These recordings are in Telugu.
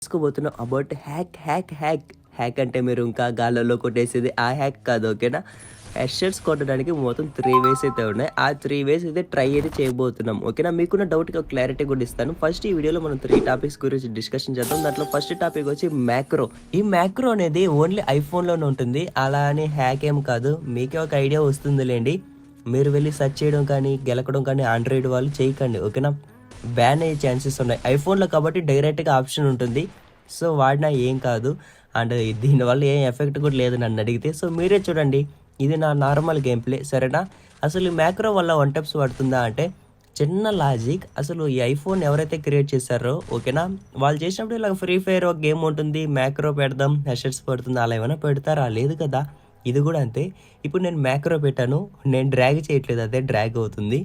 తెలుసుకోబోతున్నాం అబౌట్ హ్యాక్ అంటే మీరు ఇంకా గాల్లో కొట్టేసేది ఆ హ్యాక్ కాదు. ఓకేనా? హెడ్‌షర్ట్స్ కొట్టడానికి మొత్తం 3 వేస్ అయితే ఉన్నాయి. ఆ 3 వేస్ అయితే ట్రై అయితే చేయబోతున్నాం. ఓకేనా? మీకున్న డౌట్‌కి ఒక క్లారిటీ కూడా ఇస్తాను. ఫస్ట్ ఈ వీడియోలో మనం 3 టాపిక్స్ గురించి డిస్కషన్ చేద్దాం. దాంట్లో ఫస్ట్ టాపిక్ వచ్చి మ్యాక్రో. ఈ మ్యాక్రో అనేది ఓన్లీ ఐఫోన్‌లోనే ఉంటుంది. అలా అని హ్యాక్ ఏం కాదు. మీకే ఒక ఐడియా వస్తుందిలేండి. మీరు వెళ్లి సెర్చ్ చేయడం కానీ, గెలకడం కానీ ఆండ్రాయిడ్ వాళ్ళు చేయకండి. ఓకేనా? బ్యాన్ అయ్యే ఛాన్సెస్ ఉన్నాయి. ఐఫోన్‌లో కాబట్టి డైరెక్ట్‌గా ఆప్షన్ ఉంటుంది. సో, వాడినా ఏం కాదు. అండ్ దీనివల్ల ఏం ఎఫెక్ట్ కూడా లేదు నన్నడిగితే. సో, మీరే చూడండి. ఇది నా నార్మల్ గేమ్ ప్లే. సరేనా? అసలు ఈ మ్యాక్రో వల్ల వన్ టప్స్ పడుతుందా అంటే, చిన్న లాజిక్. అసలు ఈ ఐఫోన్ ఎవరైతే క్రియేట్ చేశారో ఓకేనా? వాళ్ళు చేసినప్పుడు ఇలాగ ఫ్రీ ఫైర్ ఒక గేమ్ ఉంటుంది. మ్యాక్రో పెడదాం, హెడ్‌షర్ట్స్ పడుతుంది అలా ఏమైనా పెడతారా? లేదు కదా! ఇది కూడా అంతే. ఇప్పుడు నేను మ్యాక్రో పెట్టాను. నేను డ్రాగ్ చేయట్లేదు. అదే డ్రాగ్ అవుతుంది.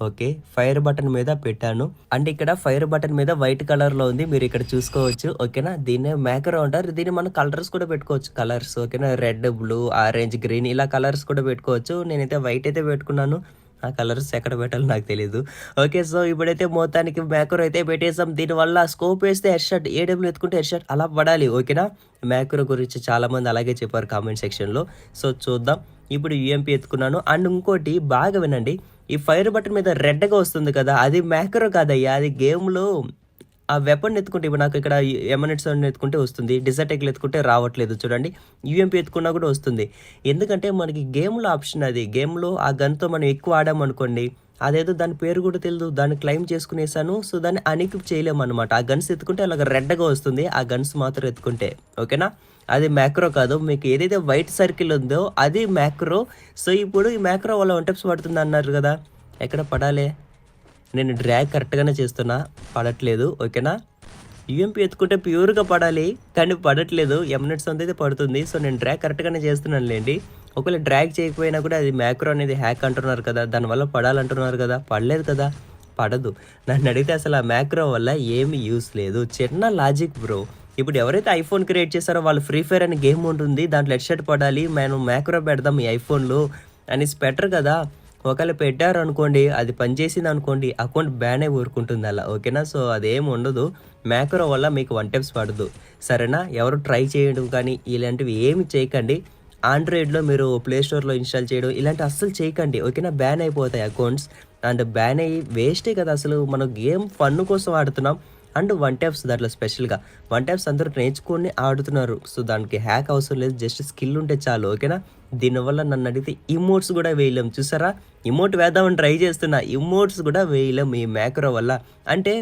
ఓకే. ఫైర్ బటన్ మీద పెట్టాను. అంటే ఇక్కడ ఫైర్ బటన్ మీద వైట్ కలర్‌లో ఉంది. మీరిక్కడ చూసుకోవచ్చు. ఓకేనా? దీన్నే మ్యాక్రో అంటారు. దీన్ని మనం కలర్స్ కూడా పెట్టుకోవచ్చు. కలర్స్ ఓకేనా? రెడ్, బ్లూ, ఆరెంజ్, గ్రీన్ ఇలా కలర్స్ కూడా పెట్టుకోవచ్చు. నేనైతే వైట్ అయితే పెట్టుకున్నాను. ఆ కలర్స్ ఎక్కడ పెట్టాలో నాకు తెలీదు. ఓకే. సో, ఇప్పుడైతే మొత్తానికి మ్యాక్రో అయితే పెట్టేసాం. దీనివల్ల స్కోప్ వేస్తే హెడ్‌షాట్, ఏడబ్ల్యూ ఎత్తుకుంటే హెడ్‌షాట్ అలా పడాలి. ఓకేనా? మ్యాక్రో గురించి చాలామంది అలాగే చెప్పారు కామెంట్ సెక్షన్‌లో. సో, చూద్దాం. ఇప్పుడు యూఎంపీ ఎత్తుకున్నాను. అండ్ ఇంకోటి బాగా వినండి. ఈ ఫైర్ బటన్ మీద రెడ్‌గా వస్తుంది కదా! అది మ్యాక్రో కాదయ్యా. అది గేమ్‌లో ఆ వెపన్ ఎత్తుకుంటే ఇప్పుడు నాకు ఇక్కడ ఎమనెట్స్ అని ఎత్తుకుంటే వస్తుంది. డెజర్ట్ ఎగిల్ ఎత్తుకుంటే రావట్లేదు చూడండి. యూఎంపీ ఎత్తుకున్నా కూడా వస్తుంది. ఎందుకంటే మనకి గేమ్‌లో ఆప్షన్ అది. గేమ్‌లో ఆ గన్‌తో మనం ఎక్కువ ఆడామనుకోండి, అదేదో దాని పేరు కూడా తెలీదు. దాన్ని క్లెయిమ్ చేసుకునేసాను. సో, దాన్ని అన్‌ఎక్విప్ చేయలేమనమాట. ఆ గన్స్ ఎత్తుకుంటే అలాగ రెడ్‌గా వస్తుంది. ఆ గన్స్ మాత్రం ఎత్తుకుంటే. ఓకేనా? అది మ్యాక్రో కాదు. మీకు ఏదైతే వైట్ సర్కిల్ ఉందో అది మ్యాక్రో. సో, ఇప్పుడు ఈ మ్యాక్రో వల్ల 1 టైప్స్ పడుతుందన్నారు గదా! ఎక్కడ పడాలే? నేను డ్రాగ్ కరెక్ట్‌గానే చేస్తున్నా. పడట్లేదు. ఓకేనా? యూఎంపీ ఎత్తుకుంటే ప్యూర్‌గా పడాలి. కానీ పడట్లేదు. ఎమ్నెట్స్ అంతైతే పడుతుంది. సో, నేను డ్రాగ్ కరెక్ట్‌గానే చేస్తున్నానులెండి. ఒకవేళ డ్రాగ్ చేయకపోయినా కూడా అది మ్యాక్రో అనేది హ్యాక్ అంటున్నారు కదా! దానివల్ల పడాలంటున్నారు కదా! పడలేదు కదా! పడదు. నన్నడిగితే అసలు ఆ మ్యాక్రో వల్ల ఏమి యూజ్ లేదు. చిన్న లాజిక్ బ్రో. ఇప్పుడు ఎవరైతే ఐఫోన్ క్రియేట్ చేశారో వాళ్ళు ఫ్రీ ఫైర్ అనే గేమ్ ఉంటుంది. దాంట్లో హెడ్‌షాట్ పడాలి. మనం మ్యాక్రో పెడదాం ఈ ఐఫోన్‌లో అనేసి పెట్టరు కదా! ఒకవేళ పెట్టారనుకోండి, అది పనిచేసిందనుకోండి, అకౌంట్ బ్యాన్ అయి ఊరుకుంటుంది అలా. ఓకేనా? సో, అదేం ఉండదు. మ్యాక్రో వల్ల మీకు 1 టైప్స్ పడదు. సరేనా? ఎవరు ట్రై చేయడం కానీ, ఇలాంటివి ఏమి చేయకండి. ఆండ్రాయిడ్‌లో మీరు ప్లే స్టోర్‌లో ఇన్‌స్టాల్ చేయడం ఇలాంటివి అస్సలు చేయకండి. ఓకేనా? బ్యాన్ అయిపోతాయి అకౌంట్స్. అండ్ బ్యాన్ అయ్యి వేస్టే కదా అసలు. మనం గేమ్ ఫన్ కోసం ఆడుతున్నాం. అండ్ వన్ ట్యాప్స్ దాంట్లో స్పెషల్‌గా. వన్ ట్యాప్స్ అందరూ నేర్చుకొని ఆడుతున్నారు. సో, దానికి హ్యాక్ అవసరం లేదు. జస్ట్ స్కిల్ ఉంటే చాలు. ఓకేనా? దీనివల్ల నన్నడిగితే ఇమోట్స్ గూడా వేయలేం. చూసారా? ఇమోట్ వేద్దామని ట్రై చేస్తున్నా. ఇమోట్స్ గూడా వేయలేం ఈ మ్యాక్రో వల్ల. అంటే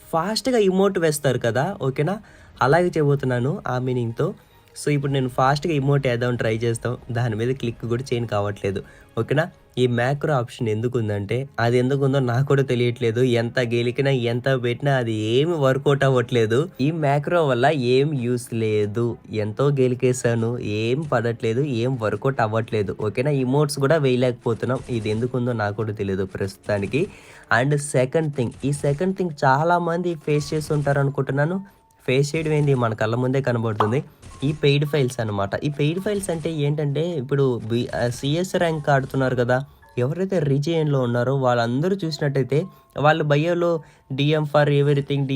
ఫాస్ట్‌గా ఇమోట్ వేస్తారు కదా! ఓకేనా? అలాగే చేయబోతున్నాను ఆ మీనింగ్‌తో. సో, ఇప్పుడు నేను ఫాస్ట్‌గా ఇమోట్ ఏద్దామని ట్రై చేస్తాం. దాని మీద క్లిక్ కూడా చేయను కావట్లేదు. ఓకేనా? ఈ మ్యాక్రో ఆప్షన్ ఎందుకుందంటే, అది ఎందుకుందో నాకు కూడా తెలియట్లేదు. ఎంత గెలికినా, ఎంత పెట్టినా అది ఏమి వర్కౌట్ అవ్వట్లేదు. ఈ మ్యాక్రో వల్ల ఏం యూజ్ లేదు. ఎంతో గెలికేసాను. ఏం పడట్లేదు. ఏం వర్కౌట్ అవ్వట్లేదు. ఓకేనా? ఇమోట్స్ కూడా వేయలేకపోతున్నాం. ఇది ఎందుకుందో నాకు కూడా తెలీదు ప్రస్తుతానికి. అండ్ ఈ సెకండ్ థింగ్ చాలామంది ఫేస్ చేసి ఉంటారనుకుంటున్నాను. ఫేస్ చేయడం ఏంది మన కళ్ళ ముందే కనబడుతుంది. ఈ పెయిడ్ ఫైల్స్ అనమాట. ఈ పెయిడ్ ఫైల్స్ అంటే ఏంటంటే ఇప్పుడు సీఎస్ ర్యాంక్ ఆడుతున్నారు కదా! ఎవరైతే రీజియన్‌లో ఉన్నారో వాళ్ళందరూ చూసినట్టయితే వాళ్ళు బయోలో DM for everything,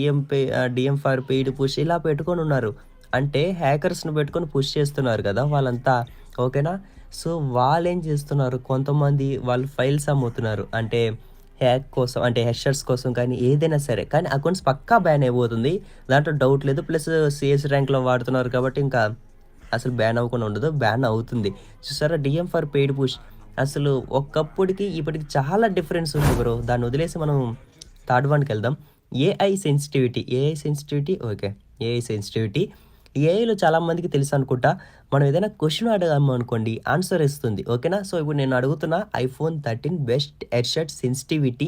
DM for paid push ఇలా పెట్టుకొనున్నారు. అంటే హ్యాకర్స్‌ని పెట్టుకొని పుష్ చేస్తున్నారు కదా! వాళ్ళంతా. ఓకేనా? సో, వాళ్ళేం చేస్తున్నారు కొంతమంది వాళ్ళు ఫైల్స్ అమ్ముతున్నారు. అంటే హ్యాక్ కోసం అంటే హెడ్‌షాట్స్ కోసం కానీ ఏదైనా సరే. కానీ అకౌంట్స్ పక్కా బ్యాన్ అయిపోతుంది. దాంట్లో డౌట్ లేదు. ప్లస్ సీఎస్ ర్యాంక్‌లో వాడుతున్నారు కాబట్టి ఇంకా అసలు బ్యాన్ అవ్వకుండా ఉండదు. బ్యాన్ అవుతుంది. చూసారా? DM for paid push. అసలు ఒకప్పుడికి ఇప్పటికి చాలా డిఫరెన్స్ ఉంది బ్రో. దాన్ని వదిలేసి మనం థర్డ్ వన్‌కెళ్దాం. AI sensitivity okay. AI sensitivity. ఏఐలో చాలా మందికి తెలుసనుకుంటా. మనం ఏదైనా క్వెషన్ అడిగామనుకోండి ఆన్సర్ ఇస్తుంది. ఓకేనా? సో, ఇప్పుడు నేను అడుగుతున్నా iPhone 13 best headshot sensitivity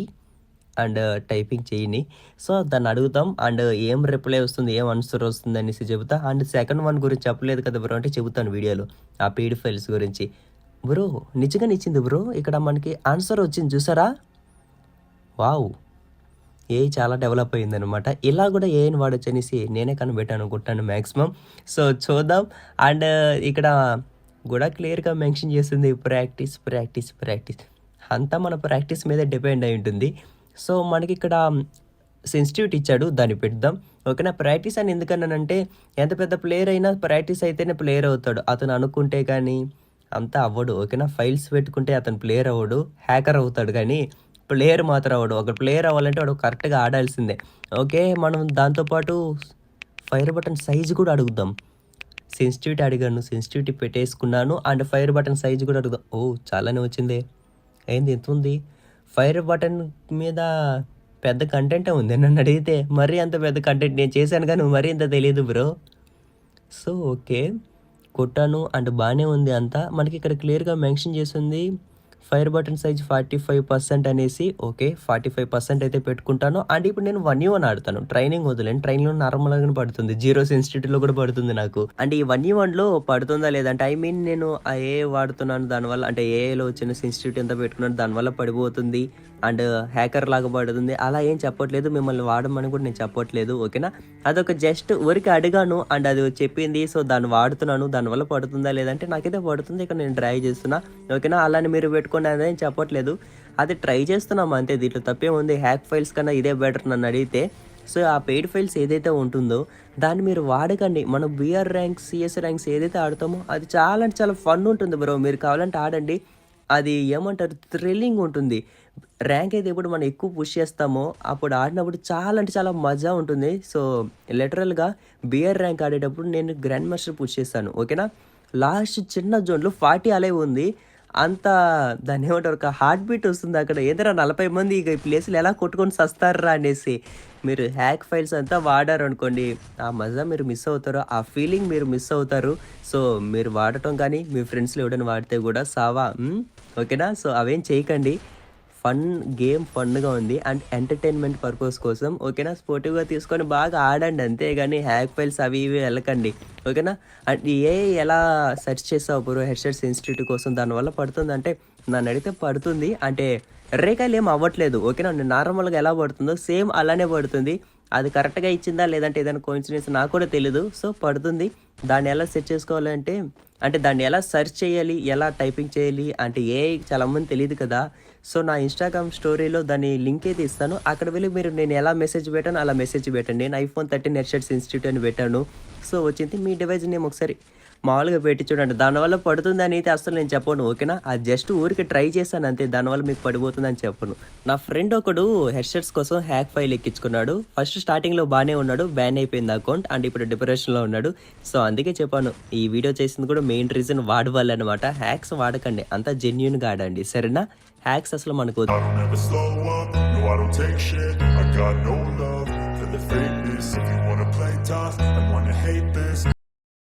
and typing చెయ్యని. సో, దాన్ని అడుగుతాం. అండ్ ఏం రిప్లై వస్తుంది, ఏం ఆన్సర్ వస్తుంది అనేసి చెబుతా. అండ్ సెకండ్ వన్ గురించి చెప్పలేదు కదా బ్రో అంటే చెబుతాను వీడియోలో. ఆ పీడీ ఫైల్స్ గురించి. బ్రో నిజంగానే ఇచ్చింది బ్రో. ఇక్కడ మనకి ఆన్సర్ వచ్చింది చూసారా? వావ్! ఏఐ చాలా డెవలప్ అయిందనమాట. ఇలా గూడా ఏఐని వాడొచ్చనేసి నేనే కనిపెట్టాను అనుకుంటాను మాక్సిమం. సో, చూద్దాం. అండ్ ఇక్కడ గూడా క్లియర్‌గా మెన్షన్ చేసింది ప్రాక్టీస్. అంతా మన ప్రాక్టీస్ మీదే డిపెండ్ అయి ఉంటుంది. సో, మనకిక్కడ సెన్సిటివిటీ ఇచ్చాడు దాన్ని పెడదాం. ఓకేనా. ప్రాక్టీస్ అని ఎందుకన్నానంటే ఎంత పెద్ద ప్లేయర్ అయినా ప్రాక్టీస్ అయితేనే ప్లేయర్ అవుతాడు. అతను అనుకుంటే కానీ అంతా అవ్వడు. ఓకేనా. ఫైల్స్ పెట్టుకుంటే అతను ప్లేయర్ అవ్వడు. హ్యాకర్ అవుతాడు కానీ ప్లేయర్ మాత్రం అవ్వడు. ఒక ప్లేయర్ అవ్వాలంటే వాడు కరెక్ట్‌గా ఆడాల్సిందే. ఓకే. మనం దాంతో పాటు ఫైర్ బటన్ సైజ్ కూడా అడుగుదాం. సెన్సిటివిటీ అడిగాను. సెన్సిటివిటీ పెట్టేసుకున్నాను. అండ్ ఫైర్ బటన్ సైజ్ కూడా అడుగుదాం. ఓహ్! చాలానే వచ్చిందే. ఏంది ఇంతుంది? ఫైర్ బటన్ మీద పెద్ద కంటెంటే ఉంది నన్నడిగితే. మరీ అంత పెద్ద కంటెంట్ నేను చేశాను గానీ మరీ ఇంత తెలీదు బ్రో. So, okay. కొట్టాను అండ్ బానే ఉంది అంతా. మనకిక్కడ క్లియర్‌గా మెన్షన్ చేసుంది ఫైర్ బటన్ సైజ్ 45% అనేసి. ఓకే. 45% అయితే పెట్టుకుంటాను. అండ్ ఇప్పుడు నేను 1v1 ఆడతాను. ట్రైనింగ్ వదిలేను. ట్రైనింగ్‌లో నార్మల్‌గానే పడుతుంది. 0 సెన్సిటివిటీలో కూడా పడుతుంది నాకు. అండ్ ఈ 1v1లో పడుతుందా లేదా అంటే ఐ మీన్ నేను ఆ ఏఐ వాడుతున్నాను దానివల్ల అంటే ఏఐలో వచ్చిన సెన్సిటివిటీ ఎంత పెట్టుకున్నాను దానివల్ల పడిపోతుంది. అండ్ హ్యాకర్ లాగా పడుతుంది. అలా ఏం చెప్పట్లేదు. మిమ్మల్ని వాడమని కూడా నేను చెప్పట్లేదు. ఓకేనా. అదొక జస్ట్ ఊరికే అడిగాను అండ్ అది చెప్పింది. సో, దాన్ని వాడుతున్నాను. దానివల్ల పడుతుందా లేదంటే నాకైతే పడుతుంది. ఇక్కడ నేను ట్రై చేస్తున్నా. ఓకేనా. అలానే మీరు పెట్టుకోండి అదేం చెప్పట్లేదు. అది ట్రై చేస్తున్నాం అంతే. దీంట్లో తప్పేముంది. హ్యాక్ ఫైల్స్ కన్నా ఇదే బెటర్ నన్ను అడిగితే. సో, ఆ పెయిడ్ ఫైల్స్ ఏదైతే ఉంటుందో దాన్ని మీరు వాడకండి. మనం బీఆర్ ర్యాంక్స్, సీఎస్ ర్యాంక్స్ ఏదైతే ఆడతామో అది చాలా అంటే చాలా ఫన్ ఉంటుంది బ్రో. మీరు కావాలంటే ఆడండి. అది ఏమంటారు థ్రిల్లింగ్ ఉంటుంది. ర్యాంక్ అయితే ఎప్పుడు మనం ఎక్కువ పుష్ చేస్తామో అప్పుడు ఆడినప్పుడు చాలా అంటే చాలా మజా ఉంటుంది. సో, లిటరల్‌గా బీఆర్ ర్యాంక్ ఆడేటప్పుడు నేను గ్రాండ్ మాస్టర్ పుష్ చేశాను. ఓకేనా. లాస్ట్ చిన్న జోన్‌లో 40 అలైవ్ ఉంది. అంత దాన్నేమంటారు ఒక హార్ట్ బీట్ వస్తుంది అక్కడ. ఏదైనా 40 మంది ఇక ఈ ప్లేస్‌లో ఎలా కొట్టుకొని సస్తార్రా అనేసి. మీరు హ్యాక్ ఫైల్స్ అంతా వాడారనుకోండి, ఆ మజా మీరు మిస్ అవుతారు. ఆ ఫీలింగ్ మీరు మిస్ అవుతారు. సో, మీరు వాడటం కానీ మీ ఫ్రెండ్స్‌లో ఎవడైనా వాడితే కూడా సావా. ఓకేనా. సో, అవేం చేయకండి. గేమ్ ఫన్‌గా ఉంది. అండ్ ఎంటర్‌టైన్‌మెంట్ పర్పస్ కోసం ఓకేనా. స్పోర్టివ్‌గా తీసుకొని బాగా ఆడండి అంతే గాని హ్యాక్ ఫైల్స్ అవి ఇవి ఎళ్ళకండి. ఓకేనా. అండ్ ఏఐ ఎలా సెర్చ్ చేసావు బ్రో హెడ్‌సెట్ సెన్సిటివిటీ కోసం దానివల్ల పడుతుందంటే నన్నడిగితే పడుతుంది. అంటే రేఖలు ఏమి అవ్వట్లేదు. ఓకేనా. నార్మల్‌గా ఎలా పడుతుందో సేమ్ అలానే పడుతుంది. అది కరెక్ట్‌గా ఇచ్చిందా లేదంటే ఏదైనా కోయిన్సిడెన్స్ నాకు కూడా తెలీదు. సో, పడుతుంది. దాన్ని ఎలా సెట్ చేసుకోవాలంటే అంటే దాన్ని ఎలా సెర్చ్ చేయాలి? ఎలా టైపింగ్ చేయాలి? అంటే ఏఐకి చాలామంది తెలీదు కదా. సో, నా ఇన్‌స్టాగ్రామ్ స్టోరీలో దాని లింక్ అయితే ఇస్తాను. అక్కడ వెళ్ళి మీరు నేను ఎలా మెసేజ్ పెట్టానో అలా మెసేజ్ పెట్టండి. నేను ఐఫోన్ 13 హెడ్‌సెట్ సెన్సిటివిటీ అని పెట్టాను. సో, వచ్చింది. మీ డివైస్ నేమ్ ఒకసారి మామూలుగా పెట్టి చూడండి. దానివల్ల పడుతుందని అయితే అస్సలు నేను చెప్పను. ఓకేనా. అది జస్ట్ ఊరికే ట్రై చేశాను అంతే. దానివల్ల మీకు పడిపోతుందని చెప్పను. నా ఫ్రెండ్ ఒకడు హెడ్‌సెట్స్ కోసం హ్యాక్ ఫైల్ ఎక్కించుకున్నాడు. ఫస్ట్ స్టార్టింగ్‌లో బానే ఉన్నాడు. బ్యాన్ అయిపోయింది అకౌంట్. అండ్ ఇప్పుడు డిప్రెషన్‌లో ఉన్నాడు. సో, అందుకే చెప్పాను. ఈ వీడియో చేసింది కూడా మెయిన్ రీజన్ వాడి వల్లనమాట. హ్యాక్స్ వాడకండి. అంతా జెన్యూన్‌గా ఆడండి. సరేనా. హ్యాక్స్ అసలు మనకు I don't ever slow up, no I don't take shit. I got no love for the fakeness. If you wanna play tough and wanna hate this,